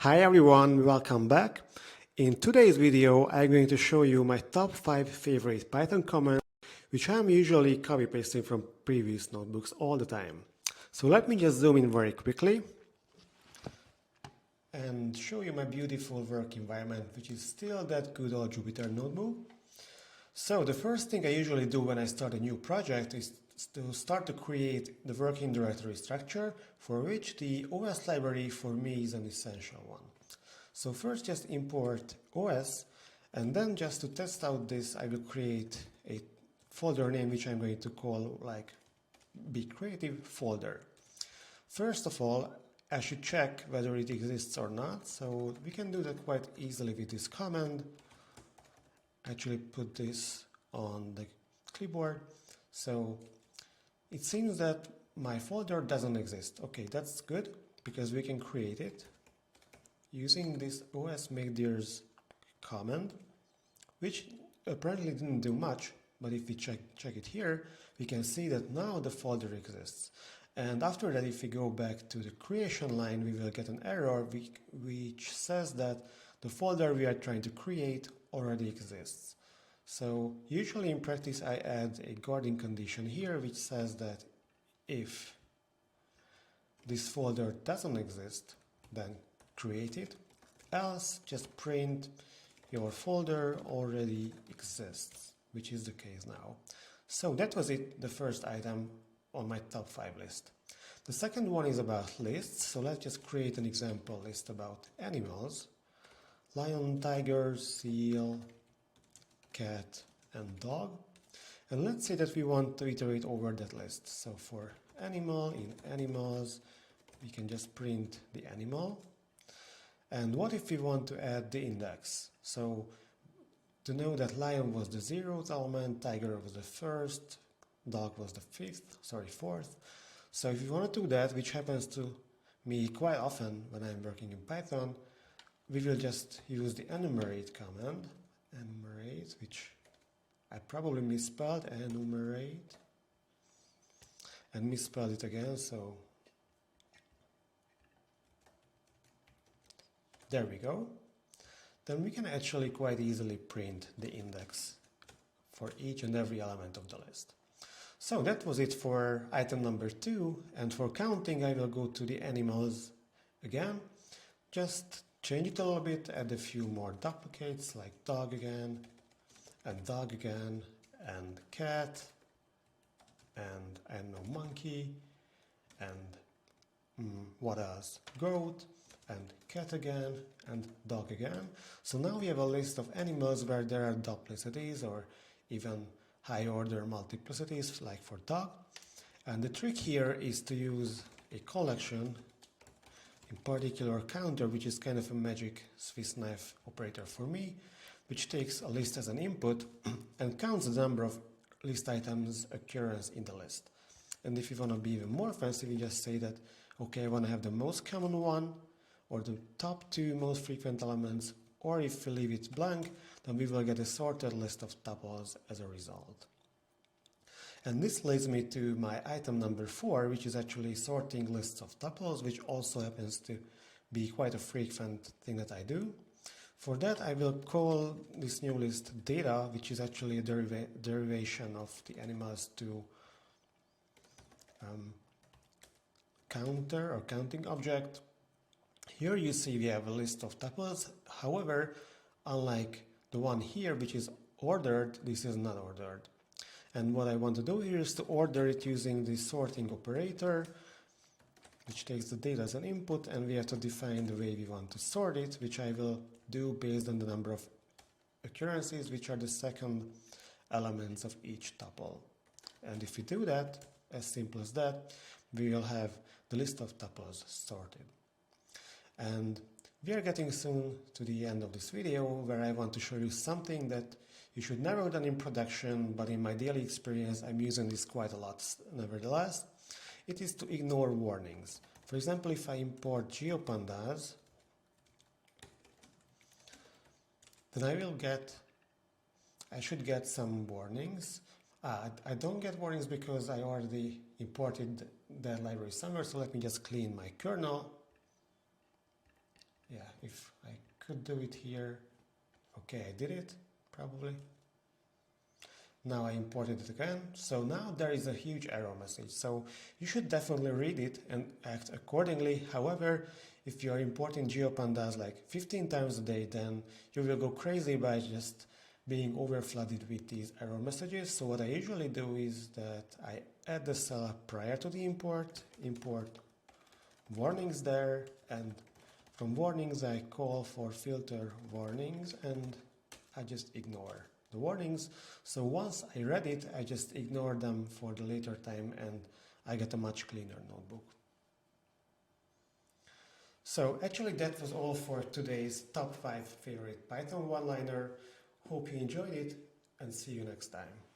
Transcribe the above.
Hi everyone, welcome back. In today's video, I'm going to show you my top 5 favorite Python commands, which I'm usually copy pasting from previous notebooks all the time. So let me just zoom in very quickly and show you my beautiful work environment, which is still that good old Jupyter notebook. So the first thing I usually do when I start a new project is to start to create the working directory structure, for which the OS library for me is an essential one. So first just import OS, and then just to test out this, I will create a folder name which I'm going to call like Be Creative folder. First of all, I should check whether it exists or not, so we can do that quite easily with this command. Actually put this on the clipboard. So it seems that my folder doesn't exist. Okay, that's good because we can create it using this os makeDirs command, which apparently didn't do much, but if we check it here, we can see that now the folder exists. And after that, if we go back to the creation line, we will get an error which says that the folder we are trying to create already exists. So usually in practice, I add a guarding condition here, which says that if this folder doesn't exist, then create it, else just print your folder already exists, which is the case now. So that was it, the first item on my top 5 list. The second one is about lists, so let's just create an example list about animals: lion, tiger, seal, cat and dog. And let's say that we want to iterate over that list. So for animal, in animals, we can just print the animal. And what if we want to add the index? So to know that lion was the 0th element, tiger was the 1st, dog was the 4th. So if you want to do that, which happens to me quite often when I'm working in Python, we will just use the enumerate command, enumerate, which I probably misspelled, enumerate, and misspelled it again, so there we go. Then we can actually quite easily print the index for each and every element of the list. So that was it for item number 2, and for counting I will go to the animals again, just change it a little bit, add a few more duplicates like dog again, and cat, and I don't know, monkey, and what else? Goat, and cat again, and dog again. So now we have a list of animals where there are duplicities or even high order multiplicities like for dog. And the trick here is to use a collection, in particular counter, which is kind of a magic Swiss knife operator for me, which takes a list as an input and counts the number of list items occurrence in the list. And if you want to be even more fancy, we just say that, okay, I want to have the most common one, or the top 2 most frequent elements, or if we leave it blank, then we will get a sorted list of tuples as a result. And this leads me to my item number 4, which is actually sorting lists of tuples, which also happens to be quite a frequent thing that I do. For that, I will call this new list data, which is actually a derivation of the animals to counter or counting object. Here you see we have a list of tuples. However, unlike the one here, which is ordered, this is not ordered. And what I want to do here is to order it using the sorting operator, which takes the data as an input, and we have to define the way we want to sort it, which I will do based on the number of occurrences, which are the second elements of each tuple. And if we do that, as simple as that, we will have the list of tuples sorted. And we are getting soon to the end of this video, where I want to show you something that you should never have done in production, but in my daily experience I'm using this quite a lot nevertheless. It is to ignore warnings. For example, if I import GeoPandas, then I should get some warnings. I don't get warnings because I already imported that library somewhere, so let me just clean my kernel. Yeah, if I could do it here. Okay, I did it, probably. Now I imported it again. So now there is a huge error message. So you should definitely read it and act accordingly. However, if you are importing GeoPandas like 15 times a day, then you will go crazy by just being overflooded with these error messages. So what I usually do is that I add the cell prior to the import warnings there, and from warnings I call for filter warnings, and I just ignore the warnings. So once I read it, I just ignore them for the later time, and I get a much cleaner notebook. So actually that was all for today's top 5 favorite Python one-liner. Hope you enjoyed it, and see you next time.